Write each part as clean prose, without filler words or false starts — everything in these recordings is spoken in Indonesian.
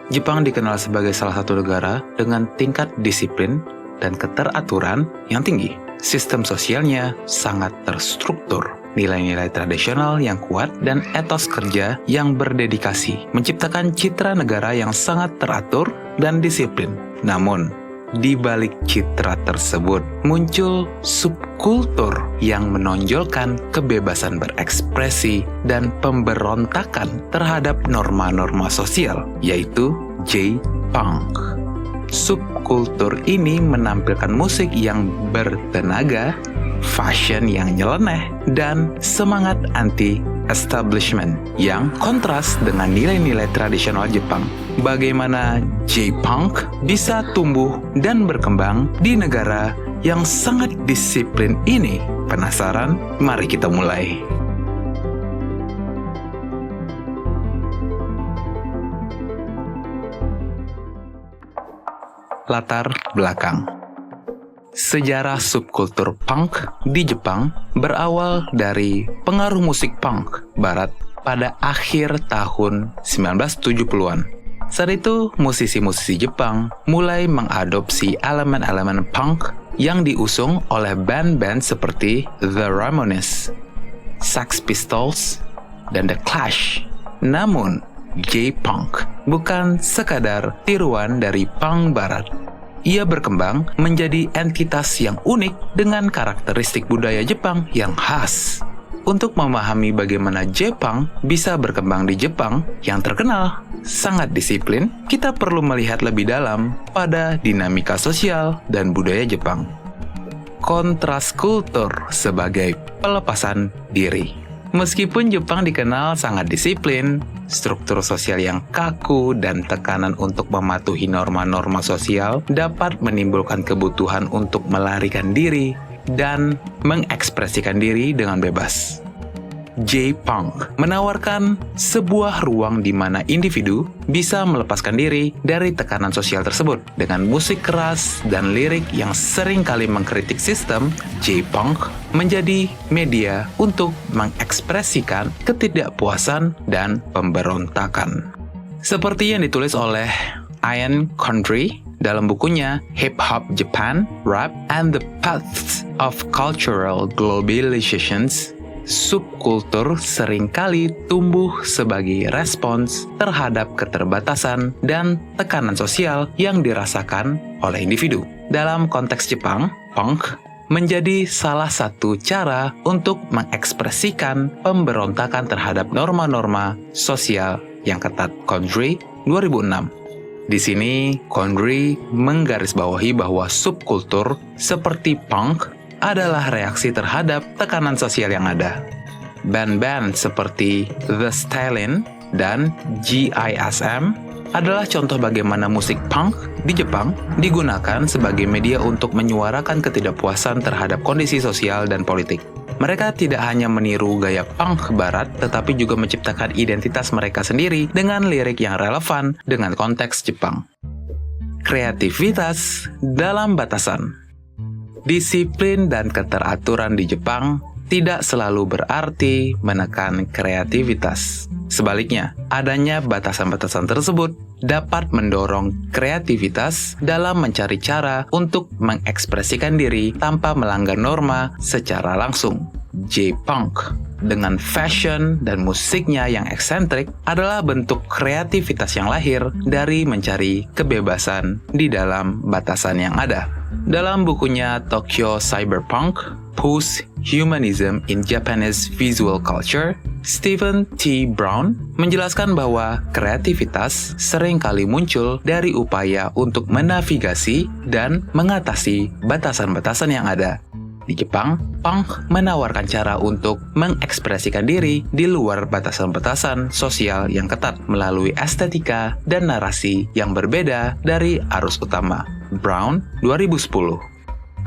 Jepang dikenal sebagai salah satu negara dengan tingkat disiplin dan keteraturan yang tinggi. Sistem sosialnya sangat terstruktur, nilai-nilai tradisional yang kuat, dan etos kerja yang berdedikasi menciptakan citra negara yang sangat teratur dan disiplin. Namun, di balik citra tersebut muncul subkultur yang menonjolkan kebebasan berekspresi dan pemberontakan terhadap norma-norma sosial, yaitu J-Punk. Subkultur ini menampilkan musik yang bertenaga, fashion yang nyeleneh, dan semangat anti-establishment yang kontras dengan nilai-nilai tradisional Jepang. Bagaimana J-Punk bisa tumbuh dan berkembang di negara yang sangat disiplin ini? Penasaran? Mari kita mulai. Latar belakang. Sejarah subkultur punk di Jepang berawal dari pengaruh musik punk barat pada akhir tahun 1970-an. Saat itu, musisi-musisi Jepang mulai mengadopsi elemen-elemen punk yang diusung oleh band-band seperti The Ramones, Sex Pistols, dan The Clash. Namun, J-Punk bukan sekadar tiruan dari punk barat. Ia berkembang menjadi entitas yang unik dengan karakteristik budaya Jepang yang khas. Untuk memahami bagaimana J-Punk bisa berkembang di Jepang yang terkenal sangat disiplin, kita perlu melihat lebih dalam pada dinamika sosial dan budaya Jepang. Kontras kultur sebagai pelepasan diri. Meskipun Jepang dikenal sangat disiplin, struktur sosial yang kaku dan tekanan untuk mematuhi norma-norma sosial dapat menimbulkan kebutuhan untuk melarikan diri dan mengekspresikan diri dengan bebas. J-Punk menawarkan sebuah ruang di mana individu bisa melepaskan diri dari tekanan sosial tersebut. Dengan musik keras dan lirik yang sering kali mengkritik sistem, J-Punk menjadi media untuk mengekspresikan ketidakpuasan dan pemberontakan. Seperti yang ditulis oleh Ian Condry dalam bukunya Hip Hop Japan, Rap, and the Paths of Cultural Globalizations, subkultur seringkali tumbuh sebagai respons terhadap keterbatasan dan tekanan sosial yang dirasakan oleh individu. Dalam konteks Jepang, punk menjadi salah satu cara untuk mengekspresikan pemberontakan terhadap norma-norma sosial yang ketat. Condry, 2006. Di sini, Condry menggarisbawahi bahwa subkultur seperti punk adalah reaksi terhadap tekanan sosial yang ada. Band-band seperti The Stalin dan GISM adalah contoh bagaimana musik punk di Jepang digunakan sebagai media untuk menyuarakan ketidakpuasan terhadap kondisi sosial dan politik. Mereka tidak hanya meniru gaya punk barat, tetapi juga menciptakan identitas mereka sendiri dengan lirik yang relevan dengan konteks Jepang. Kreativitas dalam batasan. Disiplin dan keteraturan di Jepang tidak selalu berarti menekan kreativitas. Sebaliknya, adanya batasan-batasan tersebut dapat mendorong kreativitas dalam mencari cara untuk mengekspresikan diri tanpa melanggar norma secara langsung. J-Punk dengan fashion dan musiknya yang eksentrik adalah bentuk kreativitas yang lahir dari mencari kebebasan di dalam batasan yang ada. Dalam bukunya Tokyo Cyberpunk, Post-Humanism in Japanese Visual Culture, Stephen T. Brown menjelaskan bahwa kreativitas seringkali muncul dari upaya untuk menavigasi dan mengatasi batasan-batasan yang ada. Di Jepang, punk menawarkan cara untuk mengekspresikan diri di luar batasan-batasan sosial yang ketat melalui estetika dan narasi yang berbeda dari arus utama. Brown, 2010.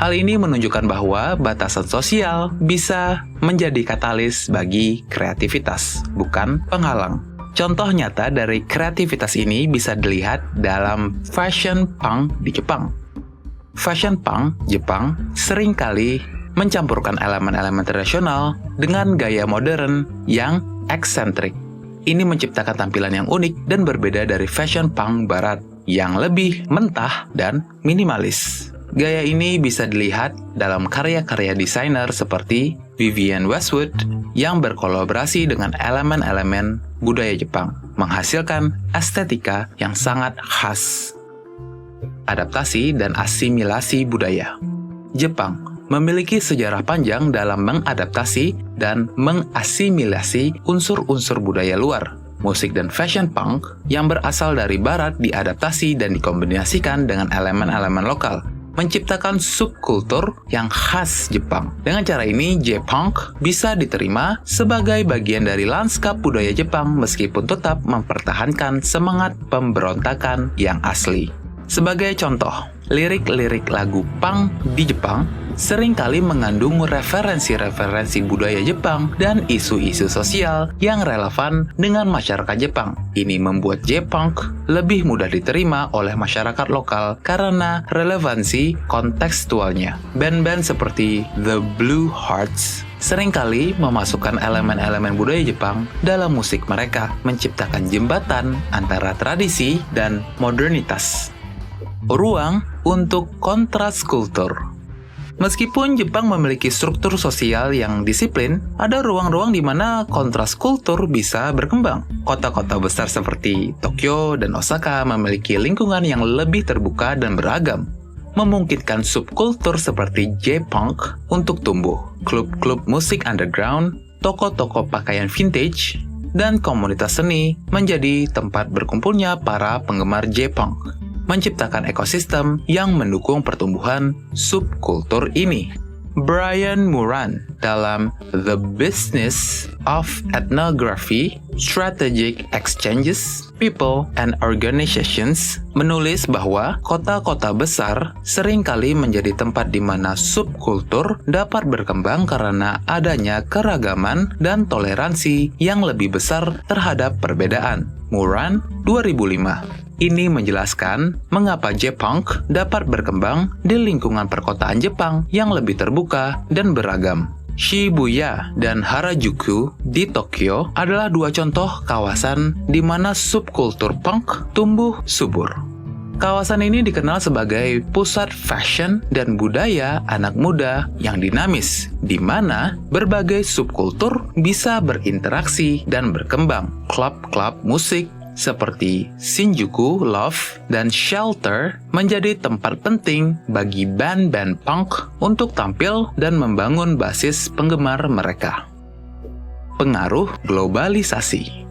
Hal ini menunjukkan bahwa batasan sosial bisa menjadi katalis bagi kreativitas, bukan penghalang. Contoh nyata dari kreativitas ini bisa dilihat dalam fashion punk di Jepang. Fashion punk Jepang seringkali mencampurkan elemen-elemen tradisional dengan gaya modern yang eksentrik. Ini menciptakan tampilan yang unik dan berbeda dari fashion punk barat yang lebih mentah dan minimalis. Gaya ini bisa dilihat dalam karya-karya desainer seperti Vivienne Westwood yang berkolaborasi dengan elemen-elemen budaya Jepang, menghasilkan estetika yang sangat khas. Adaptasi dan asimilasi budaya. Jepang memiliki sejarah panjang dalam mengadaptasi dan mengasimilasi unsur-unsur budaya luar. Musik dan fashion punk yang berasal dari barat diadaptasi dan dikombinasikan dengan elemen-elemen lokal, menciptakan subkultur yang khas Jepang. Dengan cara ini, J-Punk bisa diterima sebagai bagian dari lanskap budaya Jepang meskipun tetap mempertahankan semangat pemberontakan yang asli. Sebagai contoh, lirik-lirik lagu punk di Jepang seringkali mengandung referensi-referensi budaya Jepang dan isu-isu sosial yang relevan dengan masyarakat Jepang. Ini membuat J-Punk lebih mudah diterima oleh masyarakat lokal karena relevansi kontekstualnya. Band-band seperti The Blue Hearts seringkali memasukkan elemen-elemen budaya Jepang dalam musik mereka, menciptakan jembatan antara tradisi dan modernitas. Ruang untuk kontras kultur. Meskipun Jepang memiliki struktur sosial yang disiplin, ada ruang-ruang di mana kontras kultur bisa berkembang. Kota-kota besar seperti Tokyo dan Osaka memiliki lingkungan yang lebih terbuka dan beragam, memungkinkan subkultur seperti J-Punk untuk tumbuh. Klub-klub musik underground, toko-toko pakaian vintage, dan komunitas seni menjadi tempat berkumpulnya para penggemar J-Punk, menciptakan ekosistem yang mendukung pertumbuhan subkultur ini. Brian Moran dalam The Business of Ethnography, Strategic Exchanges, People and Organizations menulis bahwa kota-kota besar seringkali menjadi tempat di mana subkultur dapat berkembang karena adanya keragaman dan toleransi yang lebih besar terhadap perbedaan. Moran, 2005. Ini menjelaskan mengapa J-Punk dapat berkembang di lingkungan perkotaan Jepang yang lebih terbuka dan beragam. Shibuya dan Harajuku di Tokyo adalah dua contoh kawasan di mana subkultur punk tumbuh subur. Kawasan ini dikenal sebagai pusat fashion dan budaya anak muda yang dinamis, di mana berbagai subkultur bisa berinteraksi dan berkembang. Klub-klub musik seperti Shinjuku Love dan Shelter menjadi tempat penting bagi band-band punk untuk tampil dan membangun basis penggemar mereka. Pengaruh globalisasi.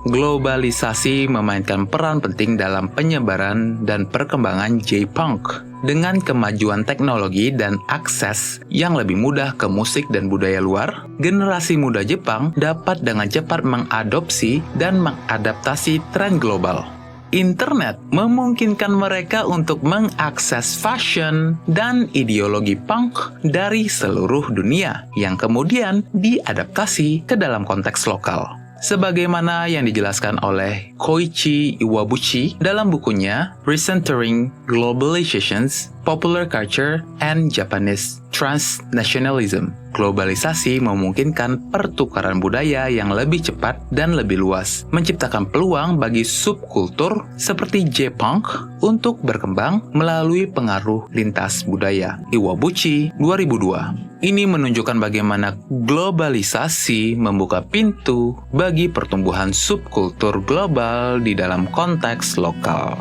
Globalisasi memainkan peran penting dalam penyebaran dan perkembangan J-Punk. Dengan kemajuan teknologi dan akses yang lebih mudah ke musik dan budaya luar, generasi muda Jepang dapat dengan cepat mengadopsi dan mengadaptasi tren global. Internet memungkinkan mereka untuk mengakses fashion dan ideologi punk dari seluruh dunia yang kemudian diadaptasi ke dalam konteks lokal. Sebagaimana yang dijelaskan oleh Koichi Iwabuchi dalam bukunya Recentering Globalizations, Popular Culture and Japanese Transnationalism. Globalisasi memungkinkan pertukaran budaya yang lebih cepat dan lebih luas, menciptakan peluang bagi subkultur seperti J-Punk untuk berkembang melalui pengaruh lintas budaya. Iwabuchi, 2002. Ini menunjukkan bagaimana globalisasi membuka pintu bagi pertumbuhan subkultur global di dalam konteks lokal.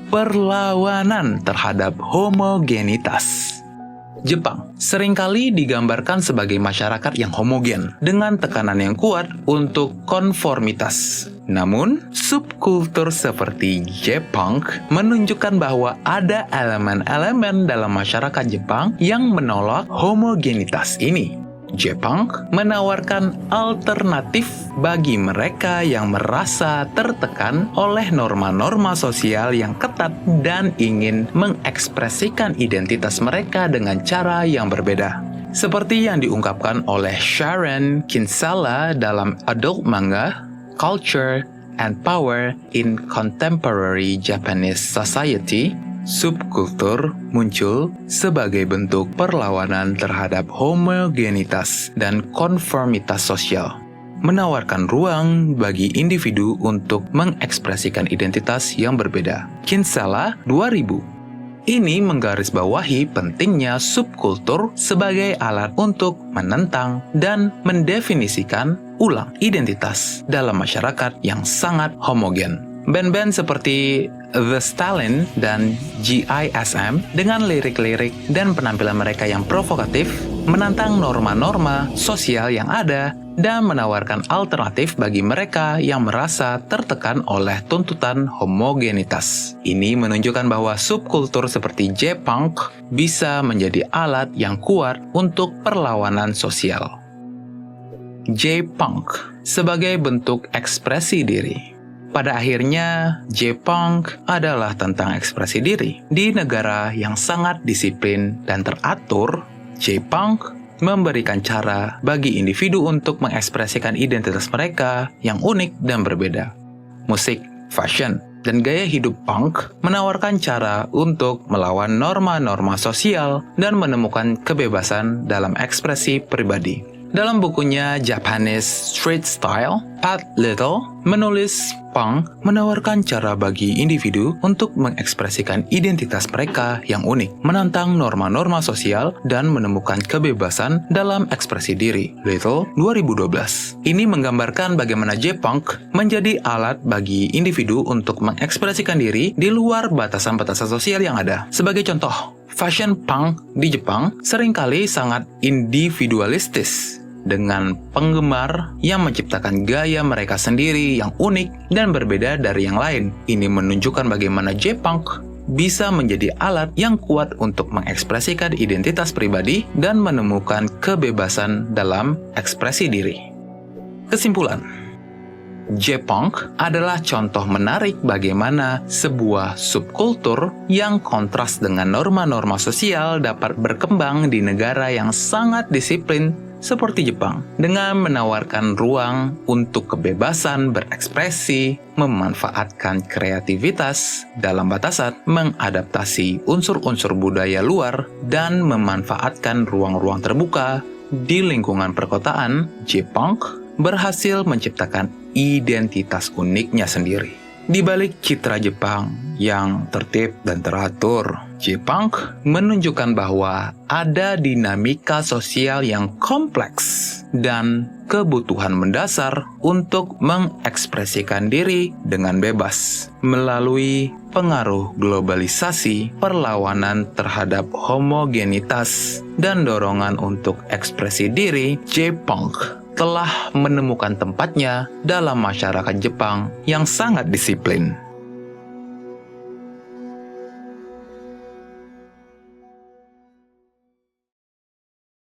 Perlawanan terhadap homogenitas. Jepang seringkali digambarkan sebagai masyarakat yang homogen dengan tekanan yang kuat untuk konformitas. Namun, subkultur seperti J-Punk menunjukkan bahwa ada elemen-elemen dalam masyarakat Jepang yang menolak homogenitas ini. J-Punk menawarkan alternatif bagi mereka yang merasa tertekan oleh norma-norma sosial yang ketat dan ingin mengekspresikan identitas mereka dengan cara yang berbeda. Seperti yang diungkapkan oleh Sharon Kinsella dalam adult manga Culture and Power in Contemporary Japanese Society, subkultur muncul sebagai bentuk perlawanan terhadap homogenitas dan konformitas sosial. menawarkan ruang bagi individu untuk mengekspresikan identitas yang berbeda. Kinsella 2000. Ini menggarisbawahi pentingnya subkultur sebagai alat untuk menentang dan mendefinisikan ulang identitas dalam masyarakat yang sangat homogen. Band-band seperti The Stalin dan GISM dengan lirik-lirik dan penampilan mereka yang provokatif menantang norma-norma sosial yang ada dan menawarkan alternatif bagi mereka yang merasa tertekan oleh tuntutan homogenitas. Ini menunjukkan bahwa subkultur seperti J-Punk bisa menjadi alat yang kuat untuk perlawanan sosial. J-Punk sebagai bentuk ekspresi diri. Pada akhirnya, J-Punk adalah tentang ekspresi diri. Di negara yang sangat disiplin dan teratur, J-Punk memberikan cara bagi individu untuk mengekspresikan identitas mereka yang unik dan berbeda. Musik, fashion, dan gaya hidup punk menawarkan cara untuk melawan norma-norma sosial dan menemukan kebebasan dalam ekspresi pribadi. Dalam bukunya Japanese Street Style, Pat Little menulis punk menawarkan cara bagi individu untuk mengekspresikan identitas mereka yang unik, menantang norma-norma sosial, dan menemukan kebebasan dalam ekspresi diri. Little 2012. Ini menggambarkan bagaimana J-Punk menjadi alat bagi individu untuk mengekspresikan diri di luar batasan-batasan sosial yang ada. Sebagai contoh, fashion punk di Jepang seringkali sangat individualistis, dengan penggemar yang menciptakan gaya mereka sendiri yang unik dan berbeda dari yang lain. Ini menunjukkan bagaimana J-Punk bisa menjadi alat yang kuat untuk mengekspresikan identitas pribadi dan menemukan kebebasan dalam ekspresi diri. Kesimpulan, J-Punk adalah contoh menarik bagaimana sebuah subkultur yang kontras dengan norma-norma sosial dapat berkembang di negara yang sangat disiplin seperti Jepang, dengan menawarkan ruang untuk kebebasan berekspresi, memanfaatkan kreativitas dalam batasan, mengadaptasi unsur-unsur budaya luar, dan memanfaatkan ruang-ruang terbuka di lingkungan perkotaan. J-Punk berhasil menciptakan identitas uniknya sendiri. Di balik citra Jepang yang tertib dan teratur, J-Punk menunjukkan bahwa ada dinamika sosial yang kompleks dan kebutuhan mendasar untuk mengekspresikan diri dengan bebas. Melalui pengaruh globalisasi, perlawanan terhadap homogenitas, dan dorongan untuk ekspresi diri, J-Punk telah menemukan tempatnya dalam masyarakat Jepang yang sangat disiplin.